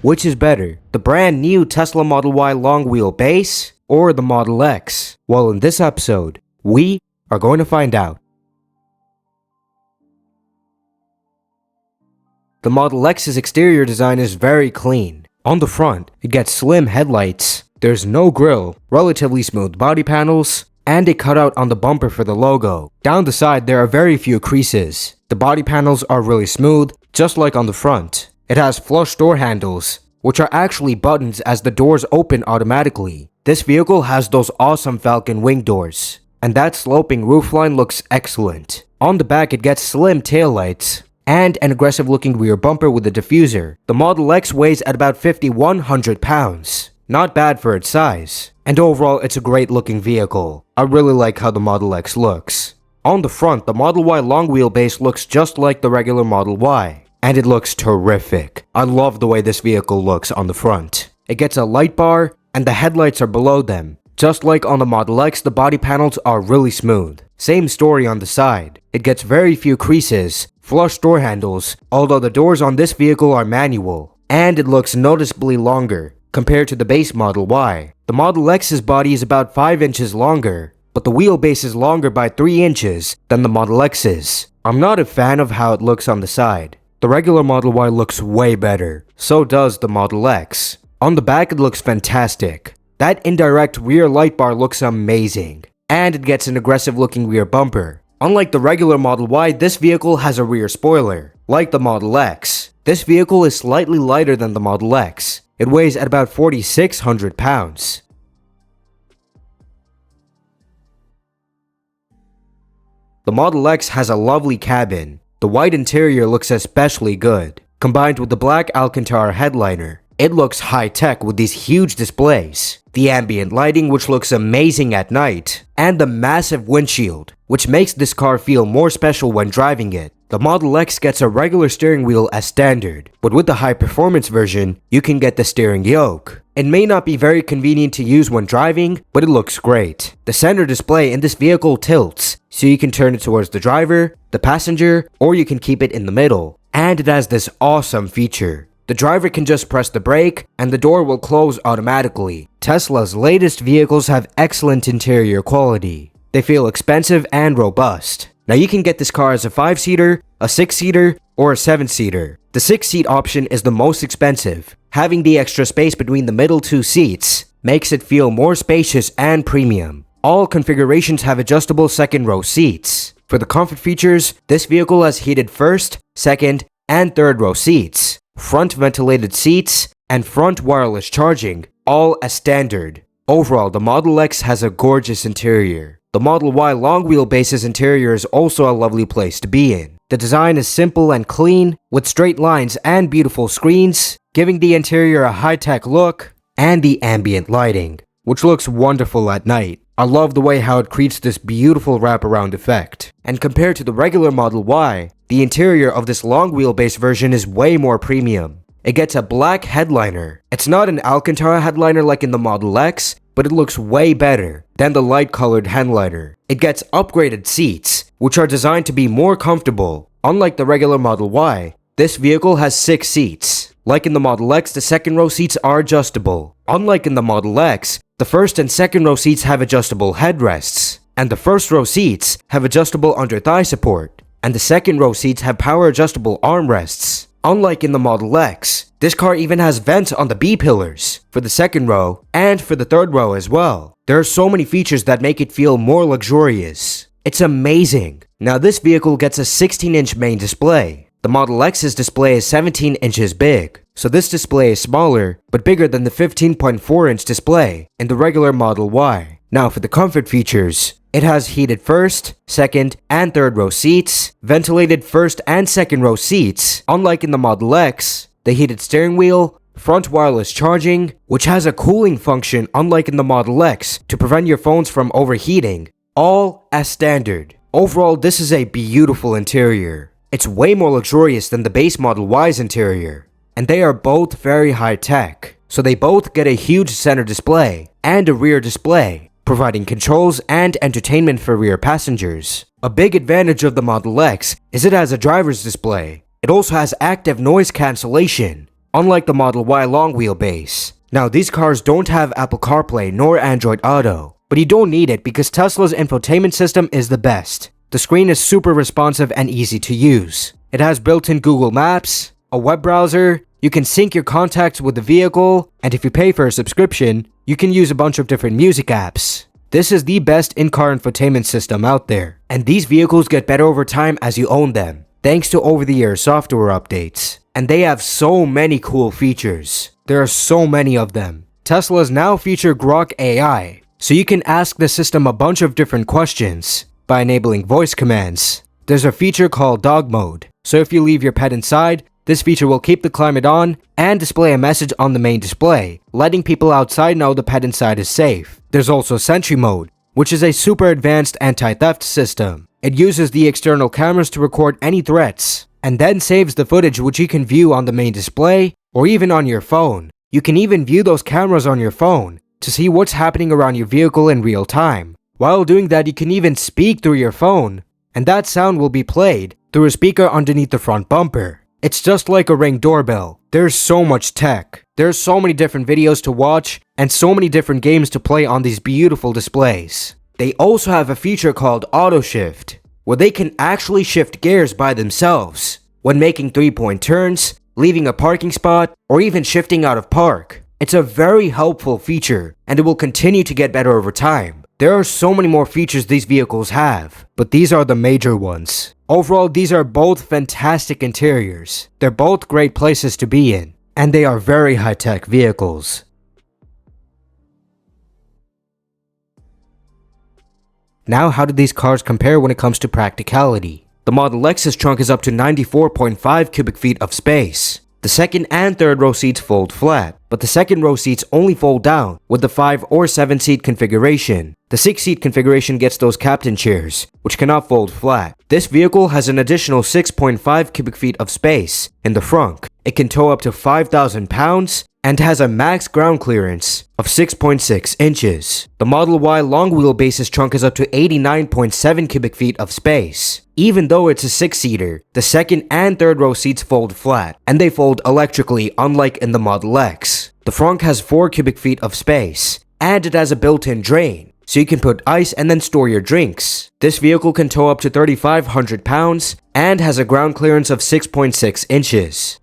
Which is better, the brand new Tesla Model Y long wheelbase or the Model X? Well, in this episode, we are going to find out. The Model X's exterior design is very clean. On the front, it gets slim headlights, there's no grille, relatively smooth body panels, and a cutout on the bumper for the logo. Down the side, there are very few creases. The body panels are really smooth, just like on the front. It has flush door handles, which are actually buttons as the doors open automatically. This vehicle has those awesome Falcon wing doors, and that sloping roofline looks excellent. On the back, it gets slim taillights and an aggressive looking rear bumper with a diffuser. The Model X weighs at about 5,100 pounds. Not bad for its size. And overall, it's a great looking vehicle. I really like how the Model X looks. On the front, the Model Y long wheelbase looks just like the regular Model Y. And it looks terrific. I love the way this vehicle looks on the front. It gets a light bar, and the headlights are below them. Just like on the Model X, the body panels are really smooth. Same story on the side. It gets very few creases, flush door handles, although the doors on this vehicle are manual. And it looks noticeably longer compared to the base Model Y. The Model X's body is about 5 inches longer, but the wheelbase is longer by 3 inches than the Model X's. I'm not a fan of how it looks on the side. The regular Model Y looks way better. So does the Model X. On the back, it looks fantastic. That indirect rear light bar looks amazing. And it gets an aggressive looking rear bumper. Unlike the regular Model Y, this vehicle has a rear spoiler. Like the Model X, this vehicle is slightly lighter than the Model X. It weighs at about 4,600 pounds. The Model X has a lovely cabin. The white interior looks especially good. Combined with the black Alcantara headliner, it looks high-tech with these huge displays, the ambient lighting which looks amazing at night, and the massive windshield, which makes this car feel more special when driving it. The Model X gets a regular steering wheel as standard, but with the high-performance version, you can get the steering yoke. It may not be very convenient to use when driving, but it looks great. The center display in this vehicle tilts, so you can turn it towards the driver, the passenger, or you can keep it in the middle. And it has this awesome feature. The driver can just press the brake, and the door will close automatically. Tesla's latest vehicles have excellent interior quality. They feel expensive and robust. Now you can get this car as a 5-seater, a 6-seater, or a 7-seater. The 6-seat option is the most expensive. Having the extra space between the middle 2 seats makes it feel more spacious and premium. All configurations have adjustable second-row seats. For the comfort features, this vehicle has heated first, second, and third-row seats, front ventilated seats, and front wireless charging, all as standard. Overall, the Model X has a gorgeous interior. The Model Y long wheelbase's interior is also a lovely place to be in. The design is simple and clean, with straight lines and beautiful screens, giving the interior a high-tech look, and the ambient lighting, which looks wonderful at night. I love the way how it creates this beautiful wraparound effect. And compared to the regular Model Y, the interior of this long wheelbase version is way more premium. It gets a black headliner. It's not an Alcantara headliner like in the Model X, but it looks way better than the light-colored headliner. It gets upgraded seats, which are designed to be more comfortable. Unlike the regular Model Y, this vehicle has 6 seats. Like in the Model X, the second-row seats are adjustable. Unlike in the Model X, the first and second-row seats have adjustable headrests, and the first-row seats have adjustable under-thigh support, and the second-row seats have power-adjustable armrests. Unlike in the Model X, this car even has vents on the B-pillars for the second row and for the third row as well. There are so many features that make it feel more luxurious. It's amazing. Now this vehicle gets a 16-inch main display. The Model X's display is 17 inches big, so this display is smaller but bigger than the 15.4-inch display in the regular Model Y. Now for the comfort features, it has heated first, second, and third row seats, ventilated first and second row seats, unlike in the Model X, the heated steering wheel, front wireless charging, which has a cooling function unlike in the Model X to prevent your phones from overheating, all as standard. Overall, this is a beautiful interior. It's way more luxurious than the base Model Y's interior, and they are both very high-tech, so they both get a huge center display and a rear display, providing controls and entertainment for rear passengers. A big advantage of the Model X is it has a driver's display. It also has active noise cancellation. unlike the Model Y long wheelbase. Now, these cars don't have Apple CarPlay nor Android Auto, but you don't need it because Tesla's infotainment system is the best. The screen is super responsive and easy to use. It has built-in Google Maps, a web browser, you can sync your contacts with the vehicle, and if you pay for a subscription, you can use a bunch of different music apps. This is the best in-car infotainment system out there, and these vehicles get better over time as you own them, thanks to over-the-air software updates. And they have so many cool features. There are so many of them. Teslas now feature Grok AI, so you can ask the system a bunch of different questions by enabling voice commands. There's a feature called dog mode, so if you leave your pet inside, this feature will keep the climate on and display a message on the main display, letting people outside know the pet inside is safe. There's also Sentry mode, which is a super advanced anti-theft system. It uses the external cameras to record any threats, and then saves the footage which you can view on the main display or even on your phone. You can even view those cameras on your phone to see what's happening around your vehicle in real time. While doing that, you can even speak through your phone, and that sound will be played through a speaker underneath the front bumper. It's just like a Ring doorbell. There's so much tech. There's so many different videos to watch and so many different games to play on these beautiful displays. They also have a feature called Auto Shift, where they can actually shift gears by themselves when making 3-point turns, leaving a parking spot, or even shifting out of park. It's a very helpful feature, and it will continue to get better over time. There are so many more features these vehicles have, but these are the major ones. Overall, these are both fantastic interiors. They're both great places to be in, and they are very high-tech vehicles. Now, how do these cars compare when it comes to practicality? The Model X's trunk is up to 94.5 cubic feet of space. The second and third row seats fold flat, but the second row seats only fold down with the 5 or 7 seat configuration. The 6 seat configuration gets those captain chairs, which cannot fold flat. This vehicle has an additional 6.5 cubic feet of space in the front. It can tow up to 5,000 pounds and has a max ground clearance of 6.6 inches. The Model Y long wheelbase's trunk is up to 89.7 cubic feet of space. Even though it's a 6-seater, the second and third row seats fold flat, and they fold electrically unlike in the Model X. The front has 4 cubic feet of space, and it has a built-in drain, so you can put ice and then store your drinks. This vehicle can tow up to 3,500 pounds and has a ground clearance of 6.6 inches.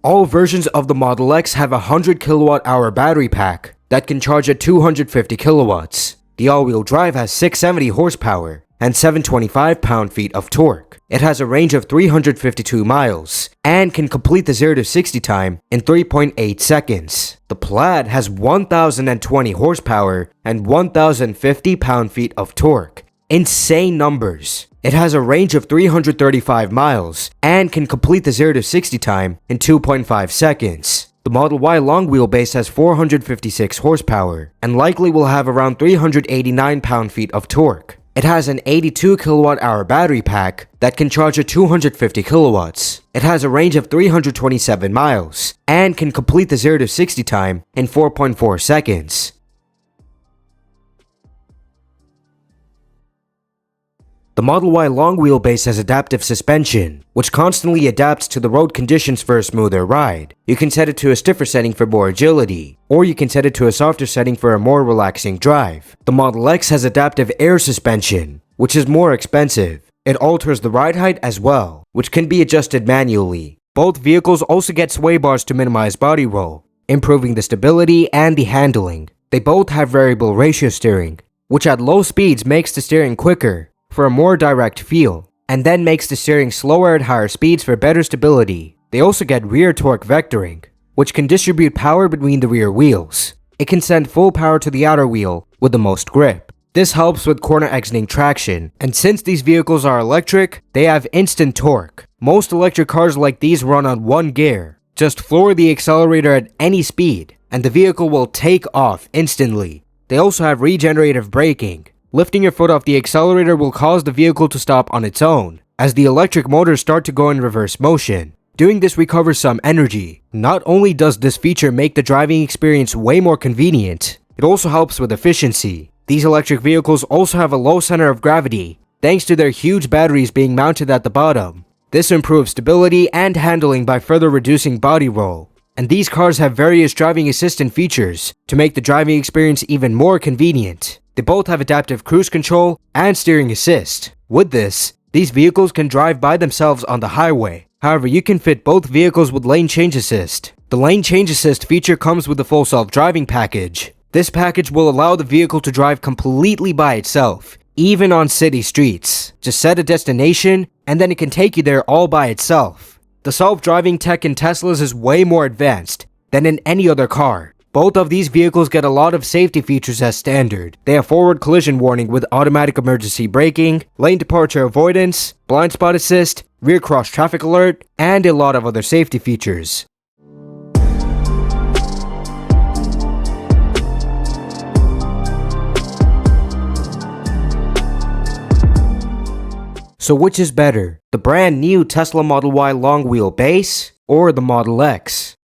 All versions of the Model X have a 100 kilowatt-hour battery pack that can charge at 250 kilowatts. The all-wheel drive has 670 horsepower and 725 pound-feet of torque. It has a range of 352 miles and can complete the 0 to 60 time in 3.8 seconds. The Plaid has 1,020 horsepower and 1,050 pound-feet of torque. Insane numbers. It has a range of 335 miles and can complete the 0 to 60 time in 2.5 seconds. The Model Y long wheelbase has 456 horsepower and likely will have around 389 pound-feet of torque. It has an 82 kilowatt-hour battery pack that can charge at 250 kilowatts. It has a range of 327 miles and can complete the 0 to 60 time in 4.4 seconds. The Model Y long wheelbase has adaptive suspension, which constantly adapts to the road conditions for a smoother ride. You can set it to a stiffer setting for more agility, or you can set it to a softer setting for a more relaxing drive. The Model X has adaptive air suspension, which is more expensive. It alters the ride height as well, which can be adjusted manually. Both vehicles also get sway bars to minimize body roll, improving the stability and the handling. They both have variable ratio steering, which at low speeds makes the steering quicker for a more direct feel, and then makes the steering slower at higher speeds for better stability. They also get rear torque vectoring, which can distribute power between the rear wheels. It can send full power to the outer wheel with the most grip. This helps with corner exiting traction, and since these vehicles are electric, they have instant torque. Most electric cars like these run on one gear. Just floor the accelerator at any speed, and the vehicle will take off instantly. They also have regenerative braking. Lifting your foot off the accelerator will cause the vehicle to stop on its own, as the electric motors start to go in reverse motion. Doing this recovers some energy. Not only does this feature make the driving experience way more convenient, it also helps with efficiency. These electric vehicles also have a low center of gravity, thanks to their huge batteries being mounted at the bottom. This improves stability and handling by further reducing body roll. And these cars have various driving assistant features to make the driving experience even more convenient. They both have adaptive cruise control and steering assist. With this, these vehicles can drive by themselves on the highway. However, you can fit both vehicles with lane change assist. The lane change assist feature comes with the full self-driving package. This package will allow the vehicle to drive completely by itself, even on city streets. Just set a destination, and then it can take you there all by itself. The self-driving tech in Teslas is way more advanced than in any other car. Both of these vehicles get a lot of safety features as standard. They have forward collision warning with automatic emergency braking, lane departure avoidance, blind spot assist, rear cross traffic alert, and a lot of other safety features. So which is better, the brand new Tesla Model Y long wheelbase or the Model X?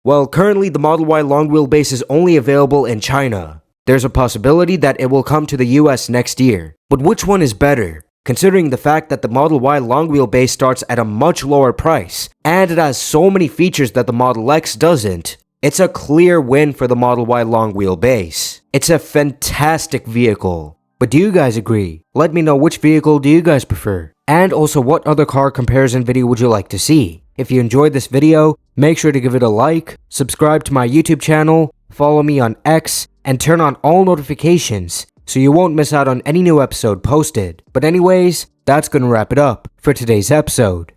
Well, currently the Model Y long wheelbase is only available in China. There's a possibility that it will come to the US next year. But which one is better? Considering the fact that the Model Y long wheelbase starts at a much lower price, and it has so many features that the Model X doesn't, it's a clear win for the Model Y long wheelbase. It's a fantastic vehicle. But do you guys agree? Let me know which vehicle do you guys prefer? And also what other car comparison video would you like to see? If you enjoyed this video, make sure to give it a like, subscribe to my YouTube channel, follow me on X, and turn on all notifications so you won't miss out on any new episode posted. But anyways, that's gonna wrap it up for today's episode.